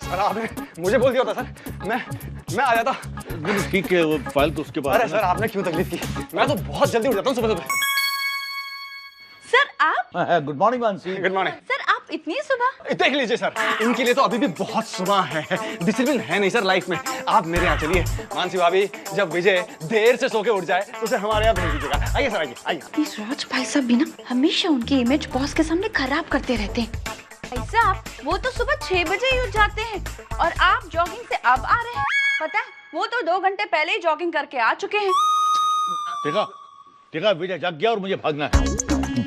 Sir आपने मुझे बोल दिया था सर, मैं आ जाता। ठीक है, वो फाइल तो उसके बाद। अरे सर आपने क्यों तकलीफ की, मैं तो बहुत जल्दी उठ जाता हूँ सुबह सुबह। सर आप? Good morning Mansi. Good morning. Sir आप इतनी सुबह? देख लीजिए सर, इनके लिए तो अभी भी बहुत सुबह है, डिसिप्लिन है नहीं सर लाइफ में। आप मेरे यहाँ चलिए। मानसी भाभी, जब विजय देर से सो के उठ जाए तो उसे हमारे यहाँ भेज दीजिएगा। आइए सर, आइए आइए। इस राज भाई साहब भी ना हमेशा उनकी इमेज बॉस के सामने खराब करते रहते हैं। भाई साहब वो तो सुबह 6 बजे ही उठ जाते हैं और आप जॉगिंग से अब आ रहे हैं। पता है वो तो 2 घंटे पहले ही जॉगिंग करके आ चुके हैं। देखा विजय जाग गया और मुझे भागना है।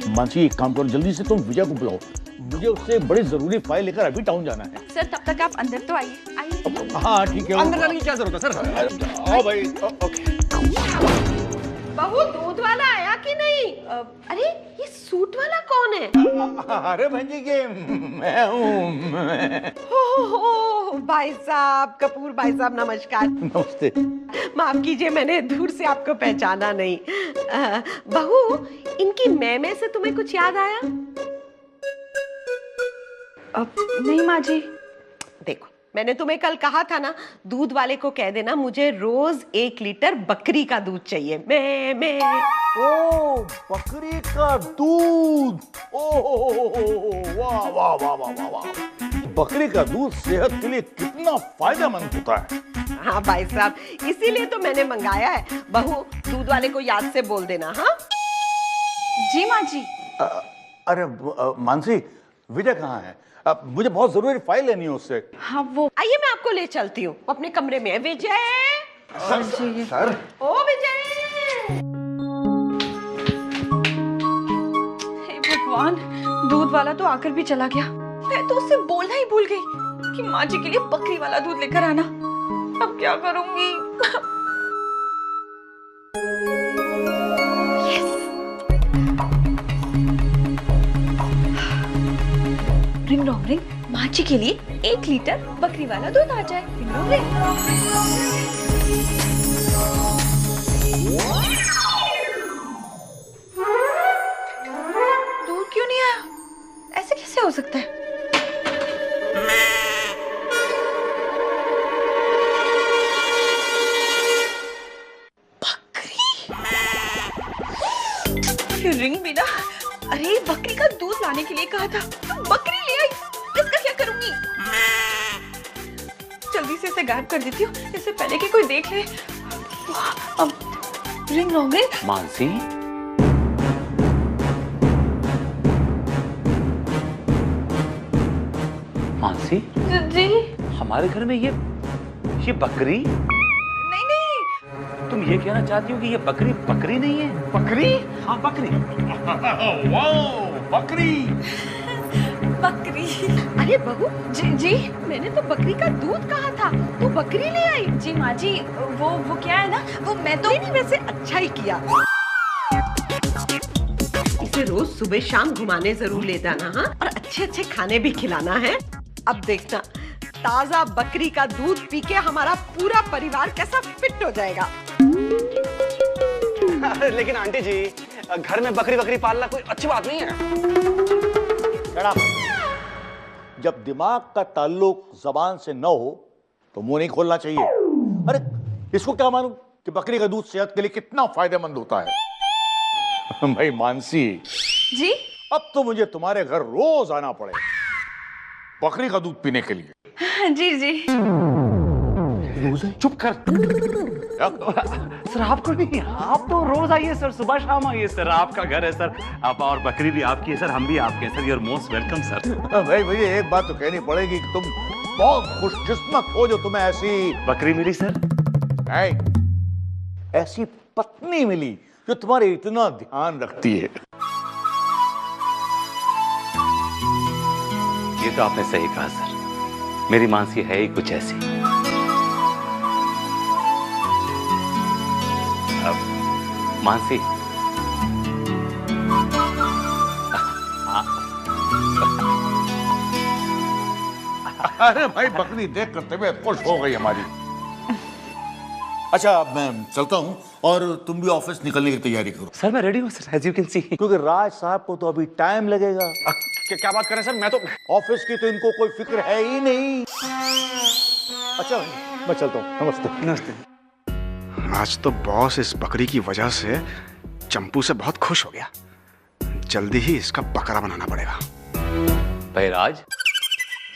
मानसी एक काम करो, जल्दी से तुम विजय को बुलाओ, मुझे उससे एक बड़ी जरूरी फाइल लेकर अभी टाउन जाना है। सर तब तक आप अंदर तो आइए। हाँ ठीक है। अंदर जाने की क्या जरूरत है सर? आओ भाई। ओके। बहू दूध वाला आया कि नहीं? अरे ये सूट वाला कौन है? अरे बहन जी के मैं हूँ। हो भाई साहब, कपूर भाई साहब नमस्कार। नमस्ते। माफ कीजिए मैंने दूर से आपको पहचाना नहीं। बहू इनकी मैं से तुम्हें कुछ याद आया? नहीं माँ जी। देखो मैंने तुम्हें कल कहा था ना, दूध वाले को कह देना मुझे रोज 1 लीटर बकरी का दूध चाहिए। मैं ओ बकरी का दूध, ओ वाह वाह वाह वाह वाह वाह। बकरी का दूध सेहत के लिए कितना फायदेमंद होता है। हाँ भाई साहब, इसीलिए तो मैंने मंगाया है। बहू दूध वाले को याद से बोल देना। हाँ जी माँ जी। अरे मानसी, विजय कहाँ है? मुझे बहुत जरूरी फाइल लेनी है उससे। हाँ वो आइए मैं आपको ले चलती हूँ अपने कमरे में। विजय सर। ओ विजय। हे भगवान, दूध वाला तो आकर भी चला गया। मैं तो उससे बोलना ही भूल गई कि माँ जी के लिए बकरी वाला दूध लेकर आना। अब क्या करूंगी? रिंग रोंग रिंग, माँ जी के लिए 1 लीटर बकरी वाला दूध आ जाए। रिंग रोंग रिंग। दूध क्यों नहीं आया? ऐसे कैसे हो सकता है? बकरी? रिंग भी ना, अरे बकरी का दूध लाने के लिए कहा था, तो बकरी ले आई। इसका क्या करूंगी? जल्दी से इसे गायब कर देती हूँ, इससे पहले कि कोई देख ले। अब रिंग रोंग रिंग। मानसी, मानसी जी हमारे घर में ये बकरी? नहीं नहीं, तुम ये कहना चाहती हो कि ये बकरी बकरी नहीं है? बकरी? हाँ बकरी। वाओ बकरी। बकरी। अरे बहू जी मैंने तो बकरी का दूध कहा था, तू बकरी ले आई। जी माँ जी, वो क्या है ना, वो मैं तो नहीं वैसे अच्छा ही किया। इसे रोज सुबह शाम घुमाने जरूर ले जाना। हाँ, और अच्छे अच्छे खाने भी खिलाना है। अब देखना ताजा बकरी का दूध पी के हमारा पूरा परिवार कैसा फिट हो जाएगा। लेकिन आंटी जी, घर में बकरी पालना कोई अच्छी बात नहीं है। जब दिमाग का ताल्लुक जबान से न हो तो मुंह नहीं खोलना चाहिए। अरे इसको क्या मालूम कि बकरी का दूध सेहत के लिए कितना फायदेमंद होता है। भाई मानसी जी, अब तो मुझे तुम्हारे घर रोज आना पड़े बकरी का दूध पीने के लिए। जी चुप कर। सर आपको नहीं, आप तो रोज आइए सर, सुबह शाम आइए सर, आपका घर है सर। आप और बकरी भी आपकी है सर, हम भी आपके हैं sir. You are most welcome sir. भाई मुझे एक बात तो कहनी पड़ेगी कि तुम बहुत खुशकिस्मत हो जो तुम्हें ऐसी बकरी मिली सर। ऐसी पत्नी मिली जो तुम्हारे इतना ध्यान रखती है। ये तो आपने सही कहा सर, मेरी मानसी है ही कुछ ऐसी। अब मानसी, अरे भाई बकरी देख कर तबीयत खुश हो गई हमारी। अच्छा अब मैं चलता हूँ, और तुम भी ऑफिस निकलने की तैयारी करो। सर मैं रेडी हूँ sir, as you can see. क्योंकि राज साहब को तो अभी टाइम लगेगा। क्या बात कर रहे हैं सर? मैं तो ऑफिस की तो इनको कोई फिक्र है ही नहीं। अच्छा मैं चलता हूँ, नमस्ते। नमस्ते। आज तो बॉस इस बकरी की वजह से चंपू से बहुत खुश हो गया। जल्दी ही इसका बकरा बनाना पड़ेगा। भाई राज,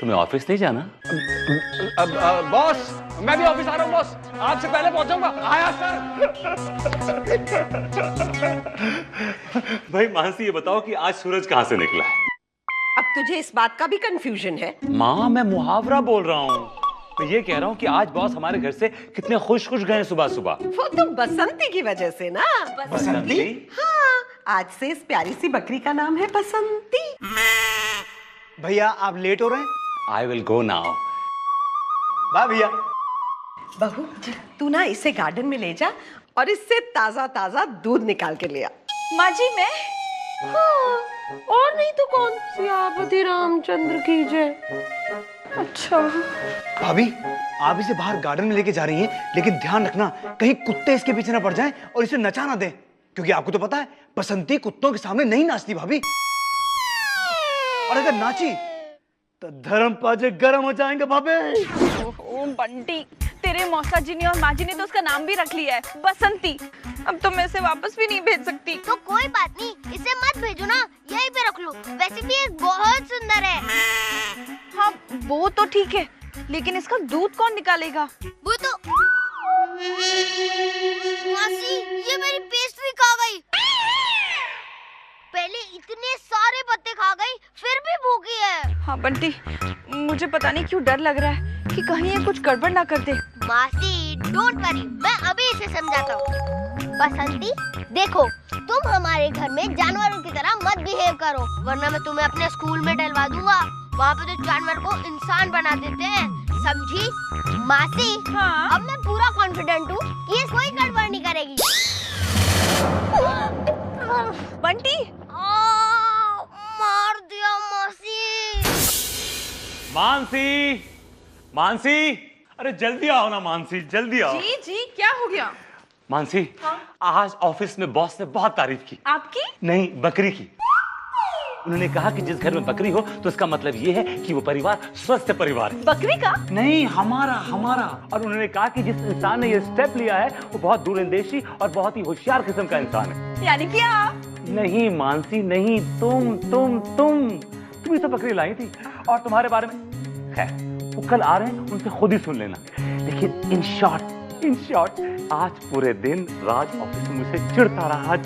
तुम्हें ऑफिस नहीं जाना? बॉस मैं भी ऑफिस आ रहा हूँ बॉस, आपसे पहले पहुंचाऊंगा। आया सर। भाई मानसी ये बताओ कि आज सूरज कहाँ से निकला है? अब तुझे इस बात का भी कंफ्यूजन है? माँ मैं मुहावरा बोल रहा हूँ। तो ये कह रहा हूँ कि आज बॉस हमारे घर से कितने खुश गए सुबह सुबह। वो तो बसंती की वजह से ना। बसंती? हाँ, आज से इस प्यारी सी बकरी का नाम है बसंती। भैया आप लेट हो रहे हैं। I will go now. Bye भैया। बहू तू ना इसे गार्डन में ले जा और इससे ताजा ताजा दूध निकाल के ले आ। माँ जी मैं हाँ, और नहीं तो कौन? सियापति रामचंद्र की जय। अच्छा भाभी आप इसे बाहर गार्डन में लेके जा रही हैं, लेकिन ध्यान रखना कहीं कुत्ते इसके पीछे ना पड़ जाएं और इसे नचा ना दें, क्योंकि आपको तो पता है बसंती कुत्तों के सामने नहीं नाचती भाभी। और अगर नाची तो धर्म पाजे गरम हो जाएंगे भाभी। ओ बंटी, तेरे मौसा जी ने और माँ जी ने तो उसका नाम भी रख लिया है बसंती। अब तो मैं इसे वापस भी नहीं भेज सकती। तो कोई बात नहीं, इसे मत भेजो ना, यहीं पे रख लो। वैसे भी ये बहुत सुंदर है। हाँ वो तो ठीक है, लेकिन इसका दूध कौन निकालेगा? वो तो मासी, ये मेरी पेस्ट्री खा गई। पहले इतने सारे पत्ते खा गई, फिर भी भूखी है। हाँ बंटी, मुझे पता नहीं क्यों डर लग रहा है कि कहीं ये कुछ गड़बड़ ना कर दे। मासी डोंट वरी, मैं अभी इसे समझाता हूँ। बसंती देखो, तुम हमारे घर में जानवरों की तरह मत बिहेव करो, वरना मैं तुम्हें अपने स्कूल में डलवा दूंगा। वहाँ पे तो जानवर को इंसान बना देते हैं, समझी? मासी हाँ? अब मैं पूरा कॉन्फिडेंट हूँ कि ये कोई गड़बड़ नहीं करेगी। बंटी मार दिया मासी। मानसी, मानसी, अरे जल्दी आओ ना मानसी, जल्दी आओ। जी जी क्या हो गया? मानसी हाँ? आज ऑफिस में बॉस ने बहुत तारीफ की। आपकी? नहीं, बकरी की। उन्होंने कहा कि जिस घर में बकरी हो तो इसका मतलब ये है कि वो परिवार स्वस्थ परिवार है। बकरी का? नहीं, हमारा। और उन्होंने कहा कि जिस इंसान ने ये स्टेप लिया है वो बहुत दूरंदेशी और बहुत ही होशियार किस्म का इंसान है। यानी कि आप? नहीं मानसी नहीं, तुम ही तो बकरी लाई थी। और तुम्हारे बारे में खैर वो कल आ रहे हैं, उनसे खुद ही सुन लेना। लेकिन इन शॉर्ट आज पूरे दिन राज ऑफिस में मुझसे चिढ़ता रहा।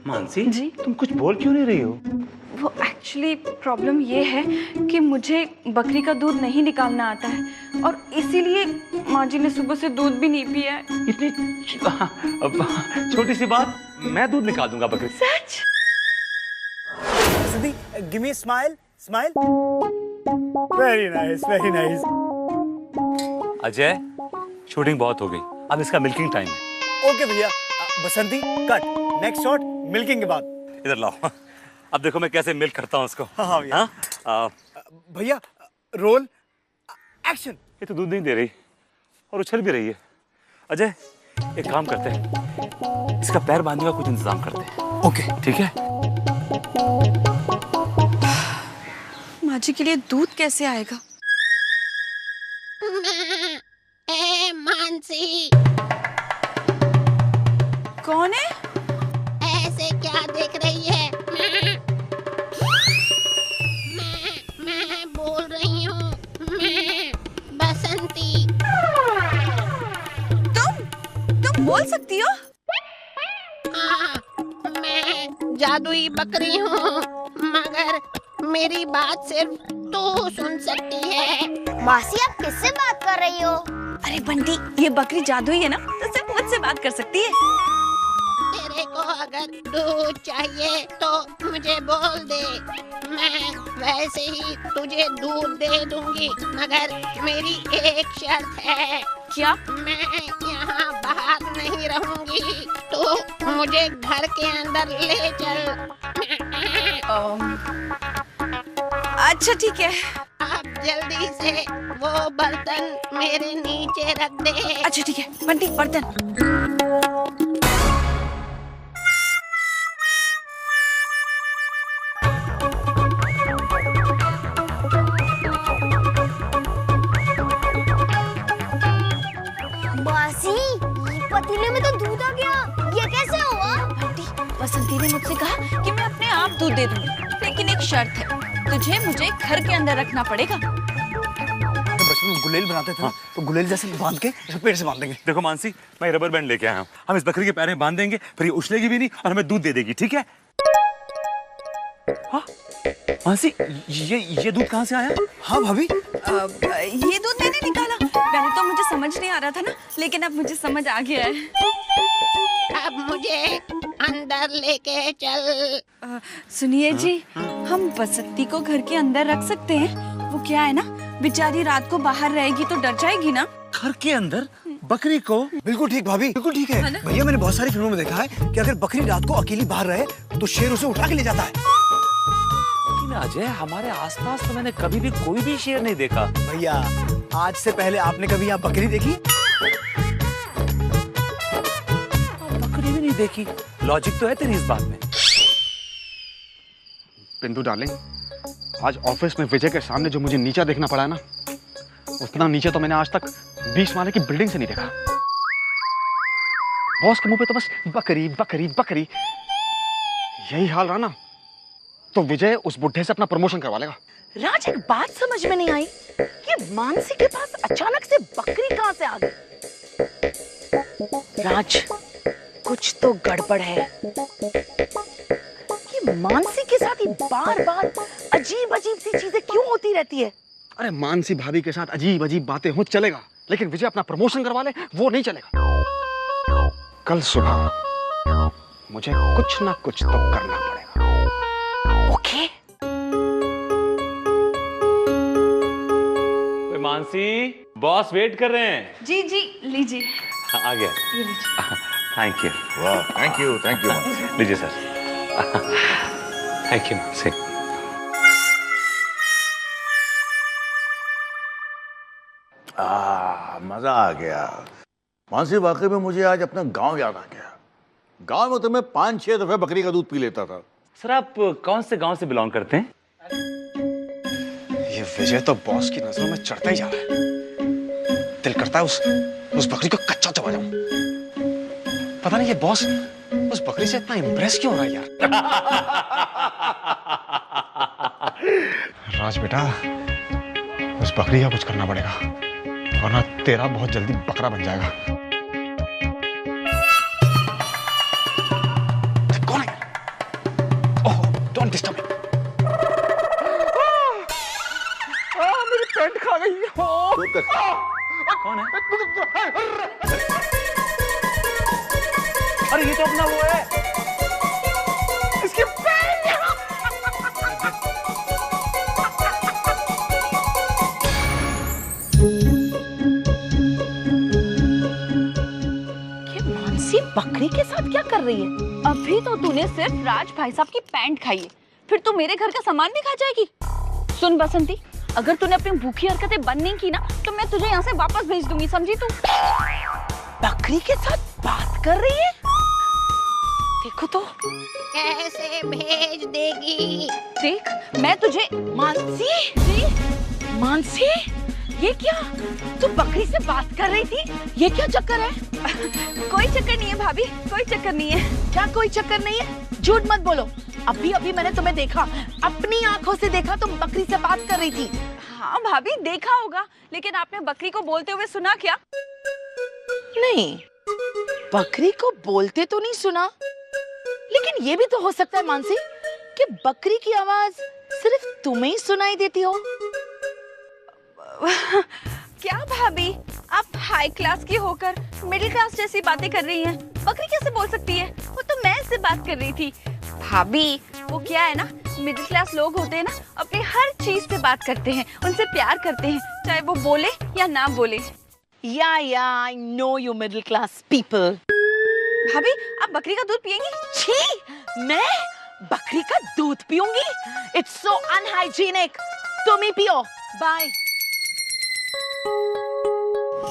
मानसी जी? तुम कुछ बोल क्यों नहीं रही हो? वो एक्चुअली प्रॉब्लम ये है कि मुझे बकरी का दूध नहीं निकालना आता है और इसीलिए माँ जी ने सुबह से दूध भी नहीं पिया है। इतनी छोटी सी बात, मैं दूध निकाल दूंगा बकरी। सच? Give me a smile. Very nice. Ajay, shooting बहुत हो गई, अब इसका मिल्किंग टाइम है। Okay भैया। बसंती कट। नेक्स्ट शॉट मिल्किंग के बाद। इधर लाओ। अब देखो मैं कैसे मिल्क करता हूँ उसको। हाँ भैया। भैया रोल एक्शन। ये तो दूध नहीं दे रही और उछल भी रही है। अजय एक काम करते हैं, इसका पैर बांधने का कुछ इंतजाम करते हैं। ओके ठीक है? माँ जी के लिए दूध कैसे आएगा? ए मानसी, कौन है? ऐसे क्या देख रही है? मैं बोल रही हूँ, मैं बसंती। तुम बोल सकती हो? हाँ, मैं जादुई बकरी हूँ, मगर मेरी बात सिर्फ तू सुन सकती है। मासी आप किससे बात कर रही हो? अरे बंटी, ये बकरी जादुई है ना, तो सिर्फ मुझसे बात कर सकती है। तेरे को अगर दूध चाहिए तो मुझे बोल दे, मैं वैसे ही तुझे दूध दे दूंगी, मगर मेरी एक शर्त है। क्या? मैं यहाँ बाहर नहीं रहूंगी, तो मुझे घर के अंदर ले चल। अच्छा ठीक है। आप जल्दी से वो बर्तन मेरे नीचे रख दे। अच्छा ठीक है बंटी, बर्तन। मासी, पतीले में तो दूध आ गया, ये कैसे हुआ? बंटी, बसंती ने मुझसे कहा कि मैं अपने आप दूध दे दूंगी, लेकिन एक शर्त है, तुझे मुझे घर के अंदर रखना पड़ेगा। तो बचपन में गुलेल बनाते थे ना, तो गुलेल जैसे बांध के इसे पेड़ से बांध देंगे। देखो मानसी, मैं रबर बैंड लेके आया हूँ। हम इस बकरी के पैर में बांध देंगे, फिर ये उछलेगी भी नहीं और हमें दूध दे देगी, ठीक है? हाँ मानसी, ये दूध कहाँ से आया? हाँ भाभी, ये दूध मैंने निकाला। पहले तो मुझे समझ नहीं आ रहा था ना, लेकिन अब मुझे समझ आ गया है। अब मुझे अंदर लेके चल। सुनिए जी, हम बसंती को घर के अंदर रख सकते हैं। वो क्या है ना, बेचारी रात को बाहर रहेगी तो डर जाएगी ना। घर के अंदर बकरी को? बिल्कुल ठीक भाभी, बिल्कुल ठीक है। भैया मैंने बहुत सारी फिल्मों में देखा है कि अगर बकरी रात को अकेली बाहर रहे तो शेर उसे उठा के ले जाता है। अजय, हमारे आसपास तो मैंने कभी भी कोई भी शेर नहीं देखा। भैया, आज से पहले आपने कभी यहाँ बकरी देखी? बकरी भी नहीं देखी। लॉजिक तो है तेरी इस बात में। बिंदु डार्लिंग, आज ऑफिस में विजय के सामने जो मुझे नीचा देखना पड़ा है ना, उतना नीचे तो मैंने आज तक 20 माले की बिल्डिंग से नहीं देखा। बॉस के मुंह पे तो बस बकरी बकरी बकरी, यही हाल रहा ना तो विजय उस बुढ़े से अपना प्रमोशन करवा लेगा। राज, एक बात समझ में नहीं आई कि मानसी के पास अचानक से बकरी कहां से आ गई? राज, कुछ तो गड़बड़ है। ये मानसी के साथ ही बार बार अजीब अजीब सी चीजें क्यों होती रहती है? अरे मानसी भाभी के साथ अजीब अजीब बातें हो चलेगा, लेकिन विजय अपना प्रमोशन करवा ले वो नहीं चलेगा। कल सुबह मुझे कुछ ना कुछ तो करना पड़ेगा। ओके। मानसी, बॉस वेट कर रहे हैं। जी जी, लीजिए। आ गया। ये लीजिए। Thank you. वाह, थैंक यू मानसी। लीजिए सर। Thank you Mansi. मजा आ गया। मानसी, वाकई में मुझे आज अपना गांव याद आ गया। गांव में तो मैं 5-6 दफे बकरी का दूध पी लेता था। सर, आप कौन से गांव से बिलोंग करते हैं? ये विजय तो बॉस की नजरों में चढ़ता ही जा रहा है। दिल करता है उस बकरी को कच्चा चबा जाऊं। पता नहीं ये बॉस उस बकरी से इतना इम्प्रेस क्यों हो रहा है यार। राज बेटा, उस बकरी का कुछ करना पड़ेगा, वरना तेरा बहुत जल्दी बकरा बन जाएगा। कौन है? ओह, डोंट डिस्टर्ब मी। मेरी पैंट खा गई। कौन है? अरे ये तो अपना वो है। इसकी पैंट। ये मानसी बकरी के साथ क्या कर रही है? अभी तो तूने सिर्फ राज भाई साहब की पैंट खाई है, फिर तू मेरे घर का सामान भी खा जाएगी। सुन बसंती, अगर तूने अपनी भूखी हरकतें बंद नहीं की ना, तो मैं तुझे यहाँ से वापस भेज दूंगी, समझी तू? बकरी के साथ बात कर रही है? देखो तो। कैसे भेज देगी? देख, मैं तुझे। मानसी जी? मानसी, ये क्या? तू बकरी से बात कर रही थी? ये क्या चक्कर है? कोई चक्कर नहीं है भाभी, कोई चक्कर नहीं है। क्या कोई चक्कर नहीं है? झूठ मत बोलो। अभी अभी मैंने तुम्हें देखा, अपनी आंखों से देखा, तुम बकरी से बात कर रही थी। हाँ भाभी, देखा होगा, लेकिन आपने बकरी को बोलते हुए सुना क्या? नहीं, बकरी को बोलते तो नहीं सुना, लेकिन ये भी तो हो सकता है मानसी कि बकरी की आवाज सिर्फ तुम्हें ही सुनाई देती हो। क्या भाभी, आप हाई क्लास की होकर मिडिल क्लास जैसी बातें कर रही हैं? बकरी कैसे बोल सकती है? वो तो मैं इससे बात कर रही थी। भाभी, वो क्या है ना, मिडिल क्लास लोग होते हैं ना, अपनी हर चीज से बात करते हैं, उनसे प्यार करते हैं, चाहे वो बोले या ना बोले। Yeah, I know you middle class people. भाभी, आप बकरी का दूध पियेंगी? छी, मैं बकरी का दूध पीऊंगी? It's so unhygienic. तुम ही पियो। बाय।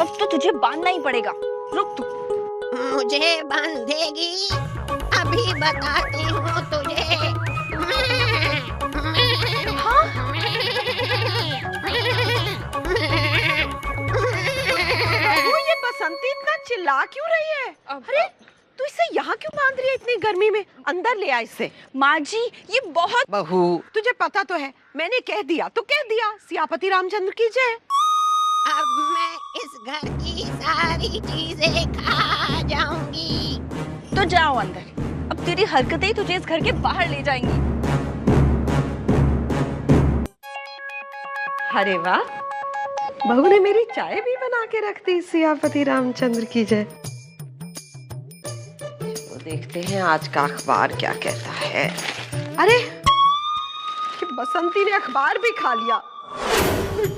अब तो तुझे बांधना ही पड़ेगा। रुक तू। मुझे बांधेगी, अभी बताती हूँ तुझे। ये बसंती इतना चिल्ला क्यों रही है? अरे तू इसे यहाँ क्यों बांध रही है इतनी गर्मी में? अंदर ले आ इसे। माँ जी ये बहुत। बहू तुझे पता तो है, मैंने कह दिया तो कह दिया। सियापति रामचंद्र की जय। अब मैं इस घर की सारी चीजें खा जाऊंगी। तो जाओ अंदर, अब तेरी हरकतें ही तुझे इस घर के बाहर ले जाएंगी। अरे वाह, बहू ने मेरी चाय भी बना के रख दी। सियापति रामचंद्र की जय। तो देखते हैं आज का अखबार क्या कहता है। अरे कि बसंती ने अखबार भी खा लिया।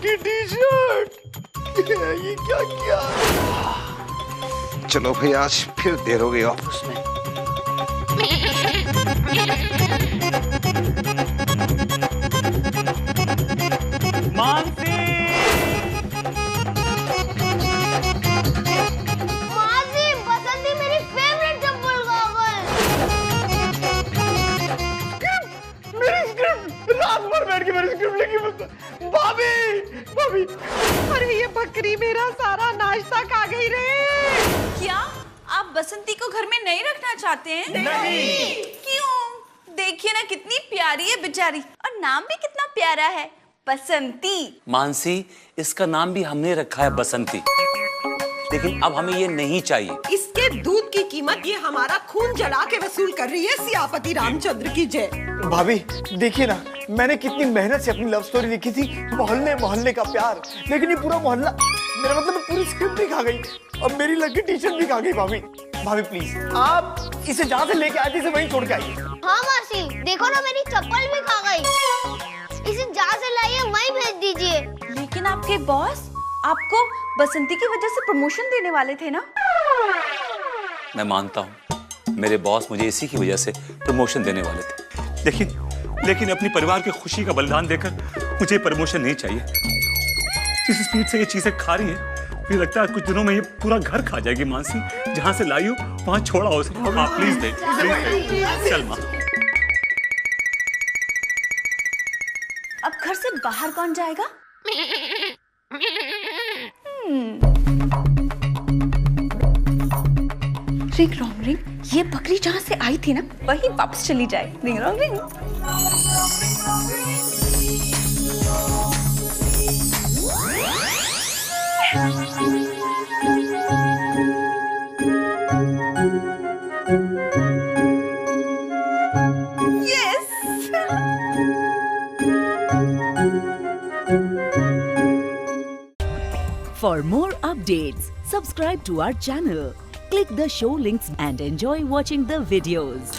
टी-शर्ट ये क्या किया? चलो भाई, आज फिर देर हो गई ऑफिस में। मानसी! मासी, बसंती मेरी फेवरेट चप्पल खा गई। मेरी स्क्रिप्ट रात भर बैठ के मेरी स्क्रिप्ट लिखी। भाभी भाभी, अरे ये बकरी मेरा सारा नाश्ता खा गई रे। क्या आप बसंती को घर में नहीं रखना चाहते हैं? नहीं। क्यों? देखिए ना कितनी प्यारी है बेचारी, और नाम भी कितना प्यारा है, बसंती। मानसी, इसका नाम भी हमने रखा है बसंती, लेकिन अब हमें ये नहीं चाहिए। इसके दूध की कीमत ये हमारा खून जला के वसूल कर रही है। सियापति रामचंद्र की जय। भाभी देखिए ना, मैंने कितनी मेहनत से अपनी लव स्टोरी लिखी थी, मोहल्ले मोहल्ले का प्यार, लेकिन ये पूरा मोहल्ला, मेरा मतलब पूरी स्क्रिप्ट भी खा गई और मेरी लकी टी-शर्ट भी खा गई। भाभी भाभी प्लीज, आप इसे जहाँ से लेके आए थे इसे वहीं छोड़ के आइए। हाँ मासी, देखो ना मेरी चप्पल भी खा गई। इसे जहाँ से लाइए वहीं भेज दीजिए। लेकिन आपके बॉस आपको बसंती की वजह से प्रमोशन देने वाले थे ना? मैं मानता हूँ, मेरे बॉस मुझे इसी की वजह से प्रमोशन देने वाले थे, लेकिन अपनी परिवार की खुशी का बलिदान देकर मुझे प्रमोशन नहीं चाहिए। जिस स्पीड से ये चीजें खा रही है, मुझे लगता है कुछ दिनों में ये पूरा घर खा जाएगी। मानसी, जहाँ से लाई हो वहाँ छोड़ा हो उसे। हाँ प्लीज दे, चल माँ। अब घर से बाहर कौन जाएगा? रिंग रोंग रिंग, ये बकरी जहाँ से आई थी ना वही वापस चली जाए। Ring wrong ring. Yes. For more updates, subscribe to our channel, click the show links and enjoy watching the videos.